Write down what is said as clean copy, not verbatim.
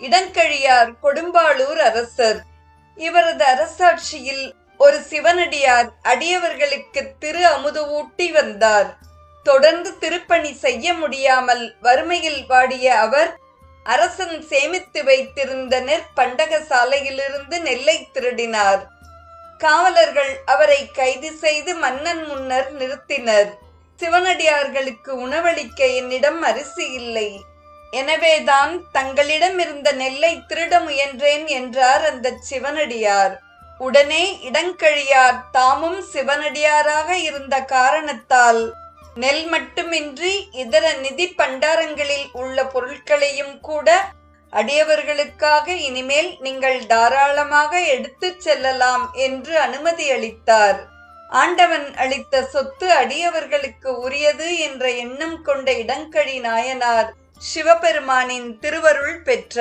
இடங்கழியார் கொடும்பாளூர் அரசர். இவரது அரசாட்சியில் ஒரு சிவனடியார் அடியவர்களுக்கு திரு அமுது ஊட்டி வந்தார். தொடர்ந்து திருப்பணி செய்ய முடியாமல் வறுமையில் வாடிய அவர் அரசன் சேமித்து வைத்திருந்த நெற்பண்டக சாலையிலிருந்து நெல்லை திருடினார். காவலர்கள் அவரை கைது செய்து மன்னன் முன்னர் நிறுத்தினர். சிவனடியார்களுக்கு உணவளிக்க என்னிடம் அரிசி இல்லை, எனவேதான் தங்களிடம் இருந்த நெல்லை திருட முயன்றேன் என்றார் அந்த சிவனடியார். உடனே இடங்கழியார் தாமும் சிவனடியாராக இருந்த காரணத்தால் நெல் மட்டுமின்றி இதர நிதி பண்டாரங்களில் உள்ள பொருட்களையும் கூட அடியவர்களுக்காக இனிமேல் நீங்கள் தாராளமாக எடுத்துச் செல்லலாம் என்று அனுமதி அளித்தார். ஆண்டவன் அளித்த சொத்து அடியவர்களுக்கு உரியது என்ற எண்ணம் கொண்ட இடங்கழி நாயனார் சிவபெருமானின் திருவருள் பெற்றார்.